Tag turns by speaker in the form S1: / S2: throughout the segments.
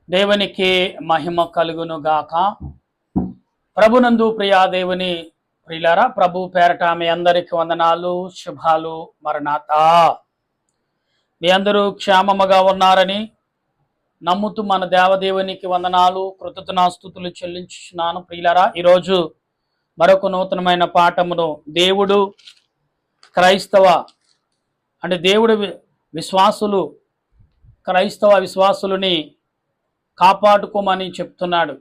S1: దేవునికి మహిమ కలుగును గాక. ప్రభునందు ప్రియా దేవుని ప్రియులారా, ప్రభు పేరట మీ అందరికి వందనాలు, శుభాలు, మరణాత. మీ అందరూ క్షేమముగా ఉన్నారని నమ్ముతూ మన దేవదేవునికి వందనాలు, కృతజ్ఞతాస్తుతులు చెల్లించుచున్నాను. ప్రియులారా, ఈరోజు మరొక నూతనమైన పాఠమును దేవుడు క్రైస్తవ దేవుడు విశ్వాసులు క్రైస్తవ విశ్వాసులని కాపాడుకోమని చెప్తున్నాడు.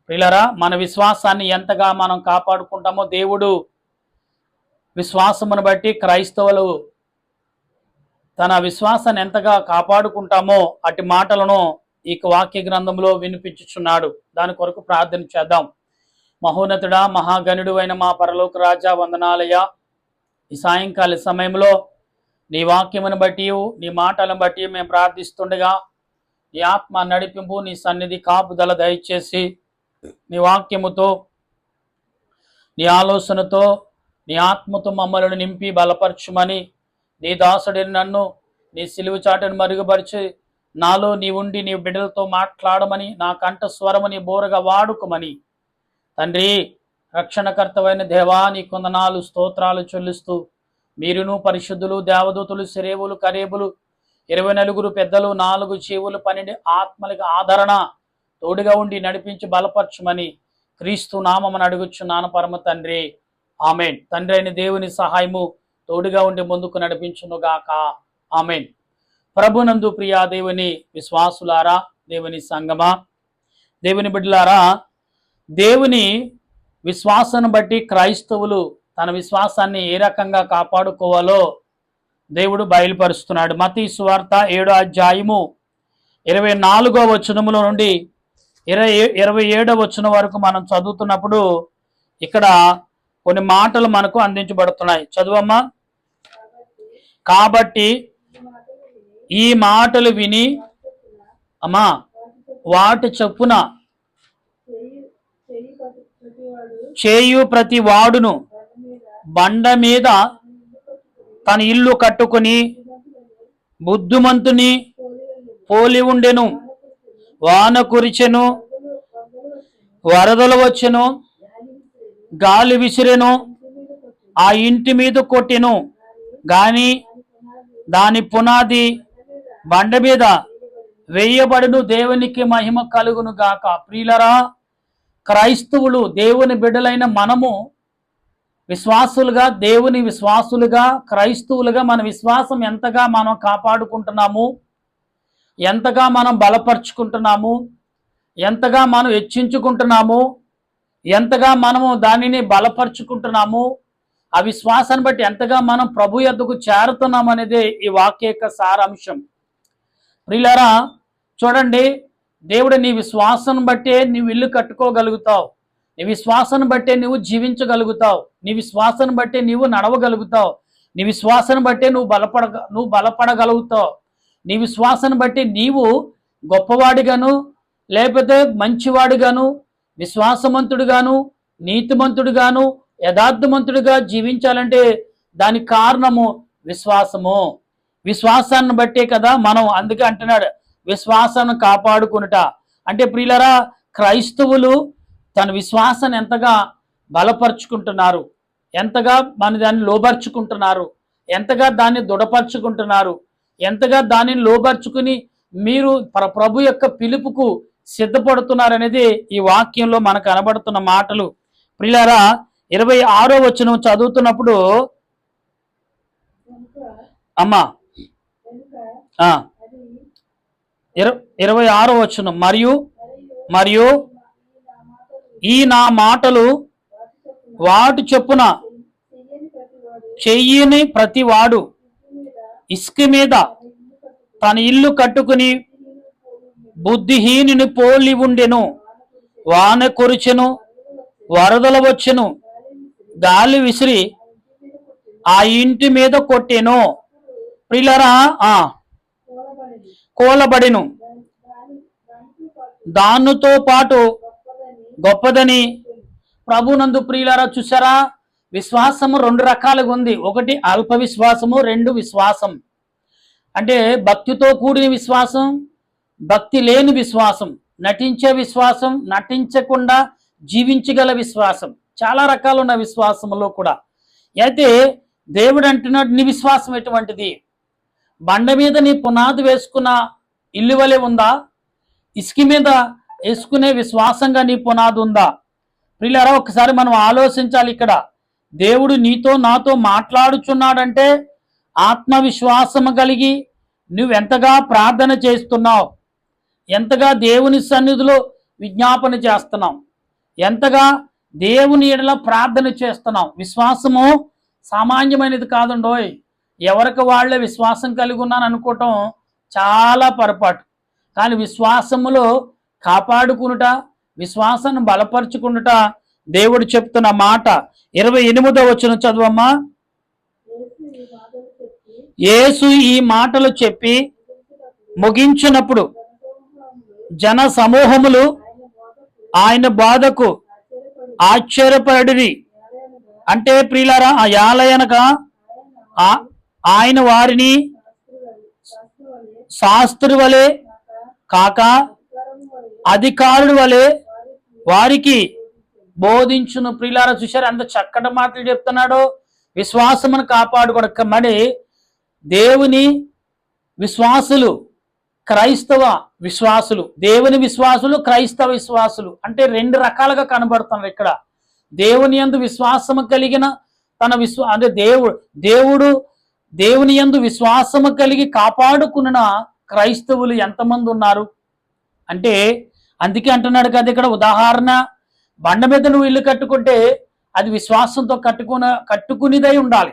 S1: ప్రియులారా, మన విశ్వాసాన్ని ఎంతగా మనం కాపాడుకుంటామో దేవుడు విశ్వాసమును బట్టి క్రైస్తవులు తన విశ్వాసాన్ని ఎంతగా కాపాడుకుంటామో అటు మాటలను ఈ వాక్య గ్రంథంలో వినిపించుచున్నాడు. దాని కొరకు ప్రార్థన చేద్దాం. మహోన్నతుడా, మహాగణుడు అయిన మా పరలోక రాజా, వందనాలయ. ఈ సాయంకాల సమయంలో నీ వాక్యమును బట్టి, నీ మాటలను బట్టి మేము ప్రార్థిస్తుండగా నీ ఆత్మ నడిపింపు, నీ సన్నిధి కాపుదల దయచేసి నీ వాక్యముతో, నీ ఆలోచనతో, నీ ఆత్మతో మమ్మల్ని నింపి బలపరచుమని, నీ దాసుడిని నన్ను నీ సిలువ చాటును మరుగుపరిచి నాలో నీ ఉండి నీ బిడ్డలతో మాట్లాడమని, నా కంఠ స్వరము నీ బోరగా వాడుకోమని తండ్రి, రక్షణకర్తవైన దేవా, నీ కొందనాలు స్తోత్రాలు చెల్లిస్తూ, మీరును పరిశుద్ధులు, దేవదూతులు, సిరేవులు, కరేబులు, 24 పెద్దలు, 4 చెవులు, 12 ఆత్మలకు ఆదరణ తోడుగా ఉండి నడిపించి బలపరచుమని క్రీస్తు నామమున అడుగుచున్నాను పరమ తండ్రి, ఆమెన్. తండ్రి అయిన దేవుని సహాయము తోడుగా ఉండి ముందుకు నడిపించునుగాక, ఆమెన్. ప్రభునందు ప్రియా దేవుని విశ్వాసులారా, దేవుని సంగమా, దేవుని బిడ్డలారా, దేవుని విశ్వాసాన్ని బట్టి క్రైస్తవులు తన విశ్వాసాన్ని ఏ రకంగా కాపాడుకోవాలో దేవుడు బయలుపరుస్తున్నాడు. మత్తయి సువార్త 7వ అధ్యాయము 24వ వచనములో నుండి 27వ వచనం వరకు మనం చదువుతున్నప్పుడు ఇక్కడ కొన్ని మాటలు మనకు అందించబడుతున్నాయి. చదువమ్మా. కాబట్టి ఈ మాటలు విని అమ్మా వాటి చొప్పున చేయు ప్రతి వాడును బండ మీద తన ఇల్లు కట్టుకుని బుద్ధిమంతుని పోలి ఉండెను. వాన కురిచెను, వరదలు వచ్చెను, గాలి విసిరెను, ఆ ఇంటి మీద కొట్టెను, గాని దాని పునాది బండ మీద వేయబడును. దేవునికి మహిమ కలుగును గాక. ప్రియులరా, క్రైస్తవులు, దేవుని బిడ్డలైన మనము విశ్వాసులుగా, దేవుని విశ్వాసులుగా, క్రైస్తవులుగా మన విశ్వాసం ఎంతగా మనం కాపాడుకుంటున్నాము, ఎంతగా మనం బలపరుచుకుంటున్నాము, ఎంతగా మనం హెచ్చించుకుంటున్నాము, ఎంతగా మనము దానిని బలపరుచుకుంటున్నాము, ఆ విశ్వాసాన్ని బట్టి ఎంతగా మనం ప్రభు యొద్దకు చేరుతున్నాం అనేది ఈ వాక్య యొక్క సారాంశం. ప్రియులారా, చూడండి, దేవుడు నీ విశ్వాసం బట్టే నీవు ఇల్లు కట్టుకోగలుగుతావు, నీ విశ్వాసాన్ని బట్టే నువ్వు జీవించగలుగుతావు, నీ విశ్వాసాన్ని బట్టే నీవు నడవగలుగుతావు, నీ విశ్వాసాన్ని బట్టే నువ్వు బలపడగలుగుతావు, నీ విశ్వాసాన్ని బట్టి నీవు గొప్పవాడిగాను, లేకపోతే మంచివాడిగాను, విశ్వాసమంతుడిగాను, నీతిమంతుడిగాను, యథార్థమంతుడిగా జీవించాలంటే దానికి కారణము విశ్వాసము. విశ్వాసాన్ని బట్టే కదా మనం, అందుకే అంటున్నాడు విశ్వాసాన్ని కాపాడుకునుట. అంటే ప్రియులరా, క్రైస్తవులు తన విశ్వాసాన్ని ఎంతగా బలపరుచుకుంటున్నారు, ఎంతగా మన దాన్ని లోబర్చుకుంటున్నారు, ఎంతగా దాన్ని దృఢపరుచుకుంటున్నారు, ఎంతగా దానిని లోబర్చుకుని మీరు ప్రభు యొక్క పిలుపుకు సిద్ధపడుతున్నారు అనేది ఈ వాక్యంలో మనకు కనబడుతున్న మాటలు. ప్రియులారా, 26వ వచనం చదువుతున్నప్పుడు అమ్మా 26వ వచనం, మరియు ఈ నా మాటలు వాటి చొప్పున చెయ్యని ప్రతి వాడు ఇసుక మీద తన ఇల్లు కట్టుకుని బుద్ధిహీనుని పోలి ఉండెను. వాన కురిచెను, వరదలు వచ్చెను, గాలి విసిరి ఆ ఇంటి మీద కొట్టెను. ప్రియులారా, కూలబడెను, దానితో పాటు గొప్పదని ప్రభునందు. ప్రియులారా, చూసారా, విశ్వాసము 2 రకాలుగా ఉంది. ఒకటి అల్ప విశ్వాసము, 2 విశ్వాసం. అంటే భక్తితో కూడిన విశ్వాసం, భక్తి లేని విశ్వాసం, నటించే విశ్వాసం, నటించకుండా జీవించగల విశ్వాసం, చాలా రకాలు ఉన్న విశ్వాసంలో కూడా. అయితే దేవుడు అంటున్నాడు, నీ విశ్వాసం ఎటువంటిది? బండ మీద నీ పునాది వేసుకున్న ఇల్లు వలె ఉందా? ఇసుక మీద వేసుకునే విశ్వాసంగా నీ పునాది ఉందా? ప్రియులారా, ఒకసారి మనం ఆలోచించాలి. ఇక్కడ దేవుడు నీతో నాతో మాట్లాడుచున్నాడంటే ఆత్మవిశ్వాసము కలిగి నువ్వెంతగా ప్రార్థన చేస్తున్నావు, ఎంతగా దేవుని సన్నిధిలో విజ్ఞాపన చేస్తున్నావు, ఎంతగా దేవుని ఎడల ప్రార్థన చేస్తున్నావు. విశ్వాసము సామాన్యమైనది కాదండోయ్. ఎవరికి వాళ్ళే విశ్వాసం కలిగి ఉన్నాను అనుకోవటం చాలా పొరపాటు. కానీ విశ్వాసములో కాపాడుకునుట, విశ్వాసాన్ని బలపరుచుకునుట దేవుడు చెప్తున్న మాట. 28వ వచనం చదవమ్మా. యేసు ఈ మాటలు చెప్పి ముగించినప్పుడు జన సమూహములు ఆయన బోధకు ఆశ్చర్యపడిరి. అంటే ప్రియులారా, ఆ యాలయనగా ఆయన వారిని శాస్త్రి వలె కాక అధికారుడు వలె వారికి బోధించును. ప్రియులారా, చూశారు ఎంత చక్కటి మాటలు చెప్తున్నాడో. విశ్వాసమును కాపాడుకోవడం. మరి దేవుని విశ్వాసులు, క్రైస్తవ విశ్వాసులు, దేవుని విశ్వాసులు, క్రైస్తవ విశ్వాసులు అంటే రెండు రకాలుగా కనబడుతున్నారు ఇక్కడ. దేవుని యందు విశ్వాసము కలిగిన తన అంటే దేవుని యందు విశ్వాసము కలిగి కాపాడుకున్న క్రైస్తవులు ఎంతమంది ఉన్నారు అంటే, అందుకే అంటున్నాడు కదా ఇక్కడ ఉదాహరణ, బండ మీద నువ్వు ఇల్లు కట్టుకుంటే అది విశ్వాసంతో కట్టుకునిదై ఉండాలి.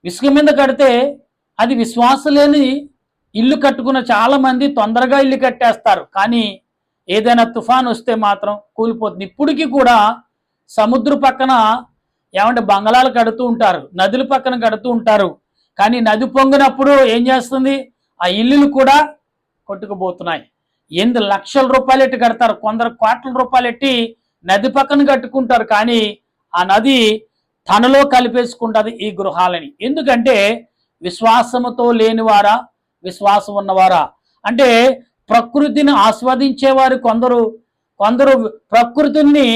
S1: ఇసుక మీద కడితే అది విశ్వాసం లేని ఇల్లు కట్టుకున్న చాలా మంది తొందరగా ఇల్లు కట్టేస్తారు, కానీ ఏదైనా తుఫాన్ వస్తే మాత్రం కూలిపోతుంది. ఇప్పటికీ కూడా సముద్ర పక్కన ఏమంటే బంగళాలు కడుతూ ఉంటారు, నదుల పక్కన కడుతూ ఉంటారు. కానీ నది పొంగినప్పుడు ఏం చేస్తుంది? ఆ ఇల్లులు కూడా కొట్టుకుపోతున్నాయి. లక్షల రూపాయలు ఎట్టి కడతారు, కొందరు కోట్ల రూపాయలు ఎట్టి నది పక్కన కట్టుకుంటారు, కానీ ఆ నది తనలో కలిపేసుకుంటుంది ఈ గృహాలని. ఎందుకంటే విశ్వాసముతో లేనివారా, విశ్వాసం ఉన్నవారా? అంటే ప్రకృతిని ఆస్వాదించేవారు కొందరు, కొందరు ప్రకృతిని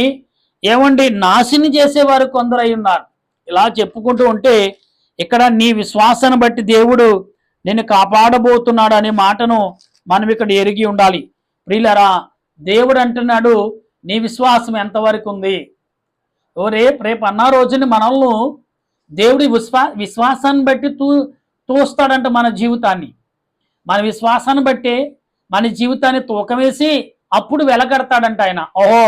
S1: నాశనం చేసేవారు కొందరు అయి ఉన్నారు. ఇలా చెప్పుకుంటూ ఉంటే ఇక్కడ నీ విశ్వాసాన్ని బట్టి దేవుడు నిన్ను కాపాడబోతున్నాడు అనే మాటను మనం ఇక్కడ ఎరిగి ఉండాలి. ప్రియులరా, దేవుడు అంటున్నాడు, నీ విశ్వాసం ఎంతవరకు ఉంది? రేపు అన్న రోజుని మనల్ని దేవుడి విశ్వాసాన్ని బట్టి తూస్తాడంట మన జీవితాన్ని. మన విశ్వాసాన్ని బట్టి మన జీవితాన్ని తూకం వేసి అప్పుడు వెలగడతాడంట ఆయన. ఓహో,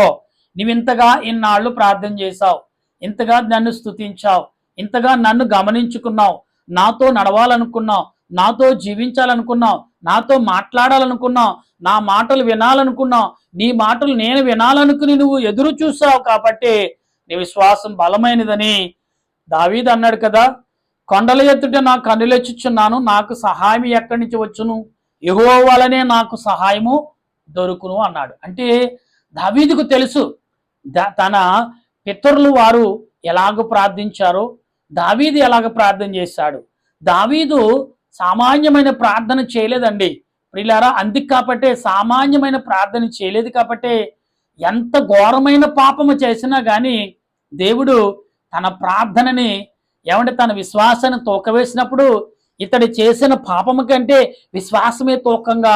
S1: నువ్వు ఇంతగా ఇన్నాళ్ళు ప్రార్థన చేశావు, ఇంతగా నన్ను స్తుతించావు, ఇంతగా నన్ను గమనించుకున్నావు, నాతో నడవాలనుకున్నావు, నాతో జీవించాలనుకున్నావు, నాతో మాట్లాడాలనుకున్నావు, నా మాటలు వినాలనుకున్నావు, నీ మాటలు నేను వినాలనుకుని నువ్వు ఎదురు చూసావు, కాబట్టి నీ విశ్వాసం బలమైనదని దావీదు అన్నాడు కదా. కొండల ఎత్తుట నా కన్నులెచ్చుచున్నాను, నాకు సహాయం ఎక్కడి నుంచి వచ్చును? యెహోవా వలనే నాకు సహాయము దొరుకును అన్నాడు. అంటే దావీదుకు తెలుసు తన పితరులు వారు ఎలాగ ప్రార్థించారో, దావీదు ఎలాగ ప్రార్థన చేశాడు. దావీదు సామాన్యమైన ప్రార్థన చేయలేదండి ప్రియులారా. అందుకు కాబట్టే సామాన్యమైన ప్రార్థన చేయలేదు కాబట్టే ఎంత ఘోరమైన పాపము చేసినా కానీ దేవుడు తన ప్రార్థనని తన విశ్వాసాన్ని తూకవేసినప్పుడు ఇతడు చేసిన పాపము కంటే విశ్వాసమే తూకంగా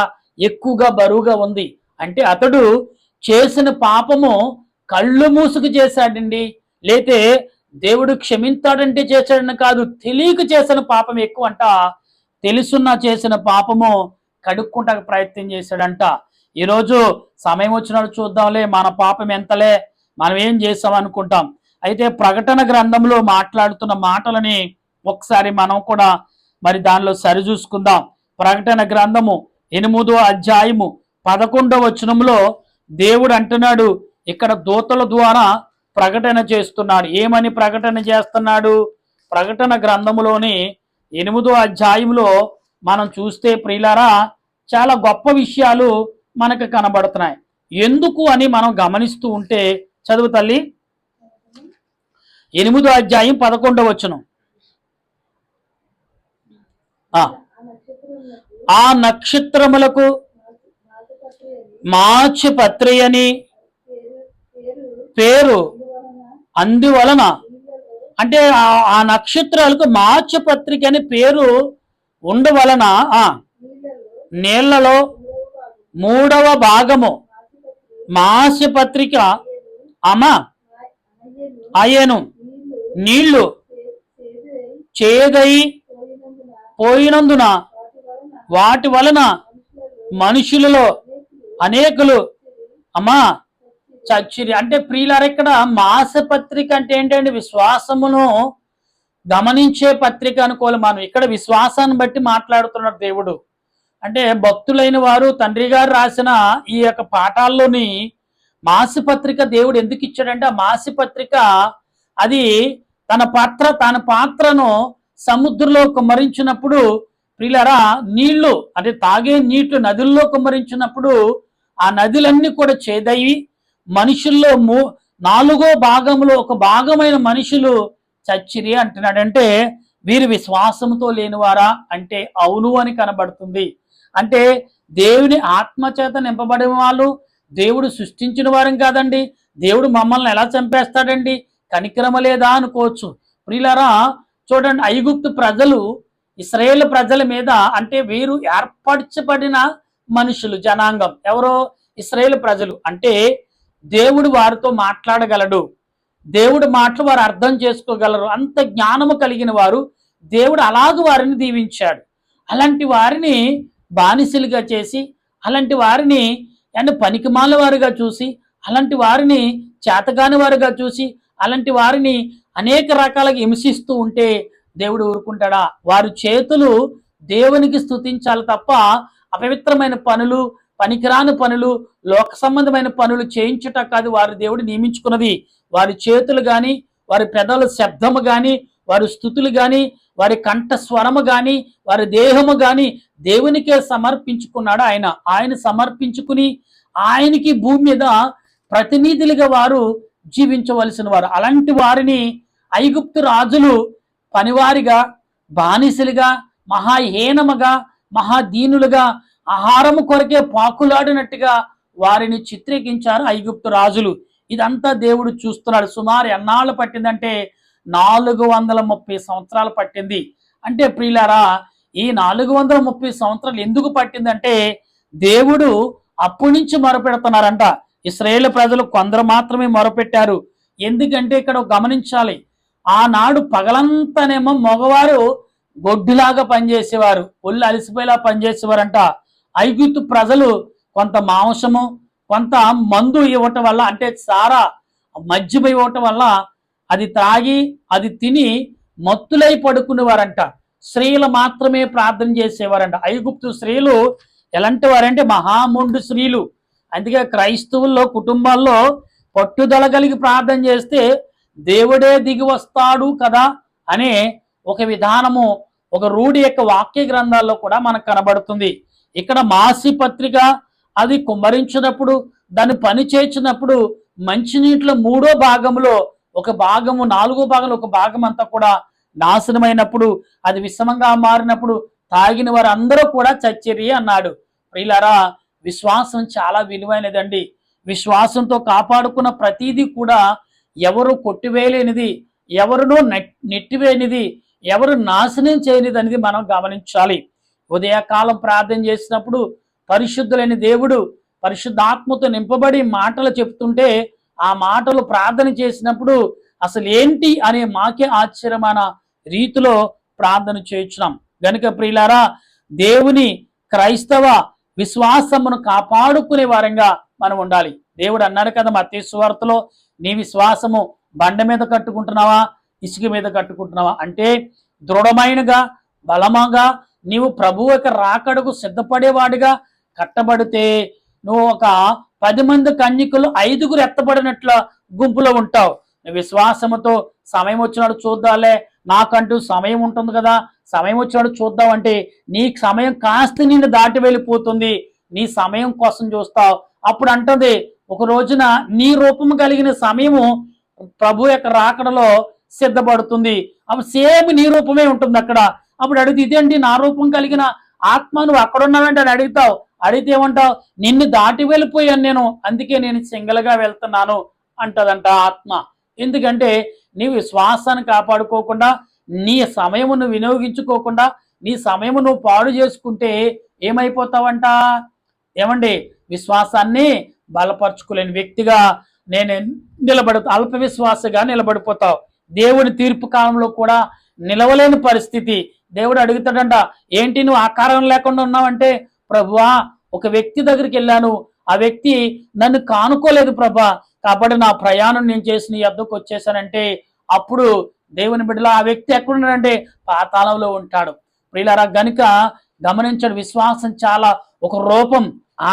S1: ఎక్కువగా బరువుగా ఉంది. అంటే అతడు చేసిన పాపము కళ్ళు మూసుకు చేశాడండి, లేతే దేవుడు క్షమించాడంటే చేశాడని కాదు, తెలియక చేసిన పాపం ఎక్కువ అంట. తెలుసున్నా చేసిన పాపము కడుక్కుంటకు ప్రయత్నం చేశాడంట. ఈరోజు సమయం వచ్చినట్టు చూద్దాంలే, మన పాపం ఎంతలే, మనం ఏం చేస్తాం అనుకుంటాం. అయితే ప్రకటన గ్రంథంలో మాట్లాడుతున్న మాటలని ఒకసారి మనం కూడా మరి దానిలో సరిచూసుకుందాం. ప్రకటన గ్రంథము 8వ అధ్యాయము 11వ వచనంలో దేవుడు అంటున్నాడు, ఇక్కడ దూతల ద్వారా ప్రకటన చేస్తున్నాడు. ఏమని ప్రకటన చేస్తున్నాడు? ప్రకటన గ్రంథములోని 8వ అధ్యాయంలో మనం చూస్తే ప్రియులారా, చాలా గొప్ప విషయాలు మనకు కనబడుతున్నాయి. ఎందుకు అని మనం గమనిస్తూ ఉంటే, చదువు తల్లి. 8వ అధ్యాయం 11వ వచనం. ఆ నక్షత్రములకు మాచిపత్రి అని పేరు అందువలన, అంటే ఆ నక్షత్రాలకు మాచిపత్రిక అని పేరు ఉండవలన నీళ్లలో 3వ భాగము మాసిపత్రిక అయ్యను. నీళ్లు చేదై పోయినందున వాటి వలన మనుషులలో అనేకులు చచ్చిరి. అంటే ప్రియులారా, ఇక్కడ మాసపత్రిక అంటే ఏంటంటే విశ్వాసమును గమనించే పత్రిక అనుకోవాలి మనం. ఇక్కడ విశ్వాసాన్ని బట్టి మాట్లాడుతున్నాడు దేవుడు. అంటే భక్తులైన వారు తండ్రి గారు రాసిన ఈ యొక్క పాఠాల్లోని మాసిపత్రిక దేవుడు ఎందుకు ఇచ్చాడంటే, ఆ మాసిపత్రిక అది తన పాత్రను సముద్రంలో కుమ్మరించినప్పుడు ప్రియులారా, నీళ్లు అంటే తాగే నీళ్లు నదుల్లో కుమ్మరించినప్పుడు ఆ నదులన్నీ కూడా చేదయి మనుషుల్లో 4వ భాగంలో 1 భాగమైన మనుషులు చచ్చిరి అంటున్నాడు. అంటే వీరు విశ్వాసంతో లేనివారా అంటే అవును అని కనబడుతుంది. అంటే దేవుని ఆత్మచేత నింపబడిన వాళ్ళు దేవుడు సృష్టించిన వారం కాదండి. దేవుడు మమ్మల్ని ఎలా చంపేస్తాడండి, కనికరమ లేదా అనుకోవచ్చు. ప్రియులారా చూడండి, ఐగుప్తు ప్రజలు ఇశ్రాయేలు ప్రజల మీద, అంటే వీరు ఏర్పరచబడిన మనుషులు, జనాంగం. ఎవరో ఇశ్రాయేలు ప్రజలు. అంటే దేవుడు వారితో మాట్లాడగలడు, దేవుడు మాటలు వారు అర్థం చేసుకోగలరు, అంత జ్ఞానము కలిగిన వారు. దేవుడు అలాగ వారిని దీవించాడు. అలాంటి వారిని బానిసలుగా చేసి, అలాంటి వారిని పనికిమాల వారుగా చూసి, అలాంటి వారిని చేతగాని వారుగా చూసి, అలాంటి వారిని అనేక రకాలుగా హింసిస్తూ ఉంటే దేవుడు ఊరుకుంటాడా? వారి చేతులు దేవునికి స్తుతించాలి తప్ప అపవిత్రమైన పనులు, పనికిరాని పనులు, లోక సంబంధమైన పనులు చేయించుట కాదు వారి దేవుడు నియమించుకున్నది. వారి చేతులు గాని, వారి పెదవుల శబ్దము గాని, వారి స్థుతులు గాని, వారి కంఠ స్వరము గాని, వారి దేహము గాని దేవునికే సమర్పించుకున్నాడు ఆయన. ఆయన సమర్పించుకుని ఆయనకి భూమి మీద ప్రతినిధులుగా వారు జీవించవలసిన వారు. అలాంటి వారిని ఐగుప్తు రాజులు పనివారిగా, బానిసలుగా, మహాహీనముగా, మహాదీనులుగా, ఆహారము కొరకే పాకులాడినట్టుగా వారిని చిత్రీకరించారు ఐగుప్తు రాజులు. ఇదంతా దేవుడు చూస్తున్నాడు. సుమారు ఎన్నాళ్ళు పట్టిందంటే 430 సంవత్సరాలు పట్టింది. అంటే ప్రియులారా, ఈ 430 సంవత్సరాలు ఎందుకు పట్టిందంటే దేవుడు అప్పటి నుంచి మొరపెడుతున్నారంట. ఇశ్రాయేలు ప్రజలు కొందరు మాత్రమే మొరపెట్టారు. ఎందుకంటే ఇక్కడ గమనించాలి, ఆనాడు పగలంతానేమో మగవారు గొడ్డులాగా పనిచేసేవారు, ఒళ్ళు అలసిపోయేలా పనిచేసేవారంట. ఐగుప్తు ప్రజలు కొంత మాంసము, కొంత మందు ఇవ్వటం వల్ల, అంటే సారా మజ్జిగ ఇవ్వటం వల్ల అది త్రాగి అది తిని మత్తులై పడుకునేవారంట. స్త్రీలు మాత్రమే ప్రార్థన చేసేవారంట. ఐగుప్తు స్త్రీలు ఎలాంటి వారంటే మహామొండు స్త్రీలు. అందుకే క్రైస్తవుల్లో కుటుంబాల్లో పట్టుదల కలిగి ప్రార్థన చేస్తే దేవుడే దిగి వస్తాడు కదా అనే ఒక విధానము, ఒక రూఢి యొక్క వాక్య గ్రంథాల్లో కూడా మనకు కనబడుతుంది. ఇక్కడ మాసి పత్రిక అది కుమ్మరించినప్పుడు, దాన్ని పని చేసినప్పుడు మంచినీటిలో 3వ భాగంలో 1 భాగము, 4వ భాగంలో 1 భాగం అంతా కూడా నాశనమైనప్పుడు, అది విషమంగా మారినప్పుడు తాగిన వారు అందరూ కూడా చచ్చిరి అన్నాడు. ప్రియులారా, విశ్వాసం చాలా విలువైనదండి. విశ్వాసంతో కాపాడుకున్న ప్రతిదీ కూడా ఎవరు కొట్టివేయలేనిది, ఎవరునూ నెట్టివేయనిది, ఎవరు నాశనం చేయనిది అనేది మనం గమనించాలి. ఉదయకాలం ప్రార్థన చేసినప్పుడు పరిశుద్ధులైన దేవుడు పరిశుద్ధాత్మతో నింపబడి మాటలు చెప్తుంటే, ఆ మాటలు ప్రార్థన చేసినప్పుడు అసలు ఏంటి అనే మాకే ఆశ్చర్యమైన రీతిలో ప్రార్థన చేయించున్నాం. గనుక ప్రియులారా, దేవుని క్రైస్తవ విశ్వాసమును కాపాడుకునే వారంగా మనం ఉండాలి. దేవుడు అన్నాడు కదా మత్తయి సువార్తలో, నీ విశ్వాసము బండ మీద కట్టుకుంటున్నావా, ఇసుక మీద కట్టుకుంటున్నావా? అంటే దృఢమైనగా, బలముగా నీవు ప్రభువు యొక్క రాకడకు సిద్ధపడేవాడిగా కట్టబడితే నువ్వు ఒక 10 మంది కన్యకులు 5గురు ఎత్తబడినట్ల గుంపులో ఉంటావు. విశ్వాసముతో సమయం వచ్చినాడు చూద్దాంలే, నాకంటూ సమయం ఉంటుంది కదా, సమయం వచ్చినాడు చూద్దాం అంటే నీ సమయం కాస్త నిన్ను దాటి వెళ్ళిపోతుంది. నీ సమయం కోసం చూస్తావు. అప్పుడు అంటుంది, ఒక రోజున నీ రూపము కలిగిన సమయము ప్రభు యొక్క రాకడలో సిద్ధపడుతుంది. అప్పుడు సేమ్ నీ రూపమే ఉంటుంది అక్కడ. అప్పుడు అడుగు, ఇదేంటి నా రూపం కలిగిన ఆత్మ, నువ్వు అక్కడ ఉన్నావంటే అని అడుగుతావు. అడిగితే ఏమంటావు? నిన్ను దాటి వెళ్ళిపోయాను నేను, అందుకే నేను సింగిల్గా వెళ్తున్నాను అంటదంట ఆత్మ. ఎందుకంటే నీ విశ్వాసాన్ని కాపాడుకోకుండా, నీ సమయము నువ్వు వినియోగించుకోకుండా, నీ సమయము నువ్వు పాడు చేసుకుంటే ఏమైపోతావంట? ఏమండి, విశ్వాసాన్ని బలపరుచుకోలేని వ్యక్తిగా నేను అల్ప విశ్వాసగా నిలబడిపోతావు. దేవుని తీర్పు కాలంలో కూడా నిలవలేని పరిస్థితి. దేవుడు అడుగుతాడంట, ఏంటి నువ్వు ఆకారం లేకుండా ఉన్నావంటే, ప్రభువా ఒక వ్యక్తి దగ్గరికి వెళ్ళాను, ఆ వ్యక్తి నన్ను కానుకోలేదు ప్రభా, కాబట్టి నా ప్రయాణం నేను చేసి నీ వద్దకు వచ్చేసానంటే, అప్పుడు దేవుని బిడ్డలో ఆ వ్యక్తి ఎక్కడున్నాడంటే పాతాళంలో ఉంటాడు. ప్రియులారా, గనుక గమనించండి, విశ్వాసం చాలా ఒక రూపం.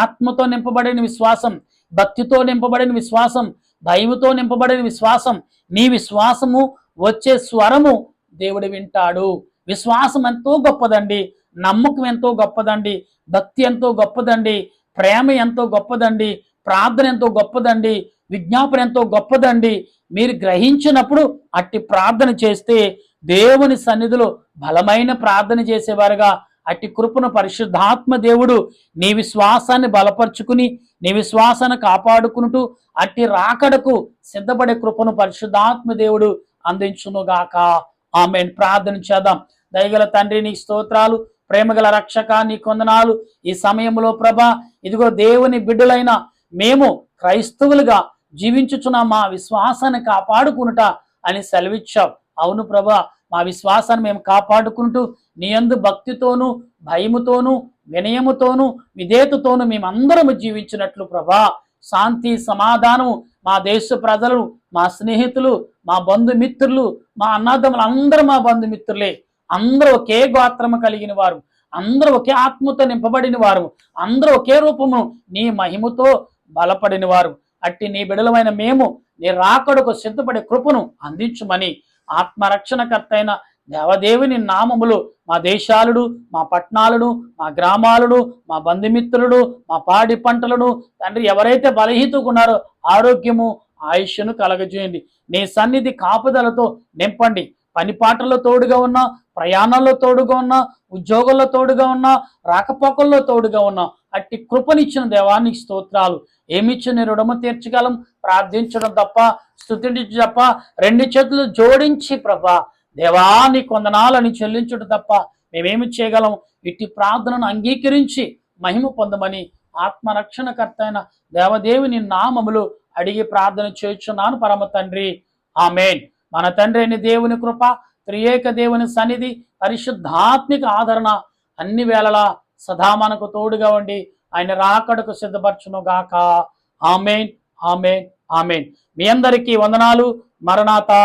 S1: ఆత్మతో నింపబడిన విశ్వాసం, భక్తితో నింపబడిన విశ్వాసం, భయముతో నింపబడిన విశ్వాసం. నీ విశ్వాసము వచ్చే స్వరము దేవుడు వింటాడు. విశ్వాసం ఎంతో గొప్పదండి, నమ్మకం ఎంతో గొప్పదండి, భక్తి ఎంతో గొప్పదండి, ప్రేమ ఎంతో గొప్పదండి, ప్రార్థన ఎంతో గొప్పదండి, విజ్ఞాపన ఎంతో గొప్పదండి. మీరు గ్రహించినప్పుడు అట్టి ప్రార్థన చేస్తే దేవుని సన్నిధిలో బలమైన ప్రార్థన చేసేవారుగా అట్టి కృపను పరిశుద్ధాత్మ దేవుడు నీ విశ్వాసాన్ని బలపరుచుకుని, నీ విశ్వాసాన్ని కాపాడుకుంటూ అట్టి రాకడకు సిద్ధపడే కృపను పరిశుద్ధాత్మ దేవుడు అందించునుగాక. ఆమేన్. ప్రార్థన చేద్దాం. దయగల తండ్రి, నీ స్తోత్రాలు. ప్రేమగల రక్షక, నీ కొందనాలు. ఈ సమయంలో ప్రభా, ఇదిగో దేవుని బిడ్డలైన మేము క్రైస్తవులుగా జీవించుచున్న మా విశ్వాసాన్ని కాపాడుకునుట అని సెలవిచ్చావు. అవును ప్రభా, మా విశ్వాసాన్ని మేము కాపాడుకుంటూ నీ యందు భక్తితోనూ, భయముతోనూ, వినయముతోనూ, విధేయతతోనూ మేమందరము జీవించినట్లు ప్రభా, శాంతి సమాధానము మా దేశ ప్రజలు, మా స్నేహితులు, మా బంధుమిత్రులు, మా అన్నదమ్ములు అందరూ మా బంధుమిత్రులే. అందరూ ఒకే గోత్రము కలిగిన వారు, అందరూ ఒకే ఆత్మతో నింపబడిన వారు, అందరూ ఒకే రూపము నీ మహిమతో బలపడిన వారు. అట్టి నీ బిడలమైన మేము నీ రాకడకు సిద్ధపడే కృపను అందించుమని ఆత్మరక్షణకర్త అయిన దేవదేవుని నామములు మా దేశాలను, మా పట్టణాలను, మా గ్రామాలను, మా బంధుమిత్రులను, మా పాడి పంటలను తండ్రి ఎవరైతే బలహీనతగా ఉన్నారో ఆరోగ్యము, ఆయుష్ను కలగజేయండి. నీ సన్నిధి కాపుదలతో నింపండి. పనిపాటల్లో తోడుగా ఉన్నా, ప్రయాణాల్లో తోడుగా ఉన్నా, ఉద్యోగంలో తోడుగా ఉన్నా, రాకపోకల్లో తోడుగా ఉన్నా అట్టి కృపనిచ్చిన దేవానికి స్తోత్రాలు. ఏమిచ్చిన రుణము తీర్చగలం? ప్రార్థించడం తప్ప, స్తుతించడం తప్ప, రెండు చేతులు జోడించి ప్రభా దేవా నీ కొందనాలని చెల్లించడం తప్ప మేమేమి చేయగలం? ఇట్టి ప్రార్థనను అంగీకరించి మహిమ పొందమని ఆత్మరక్షణకర్త అయిన దేవదేవుని నామములు అడిగి ప్రార్థన చేయుచున్నాను పరమ తండ్రి. ఆమేన్. మన తండ్రి అయిన దేవుని కృప, త్రియేక దేవుని సన్నిధి, పరిశుద్ధాత్మిక ఆదరణ అన్ని వేళలా సదా మనకు తోడుగా ఉండి ఆయన రాకడకు సిద్ధపరచును గాక. ఆమేన్, ఆమేన్, ఆమేన్. మీ అందరికీ వందనాలు. మరణాతా.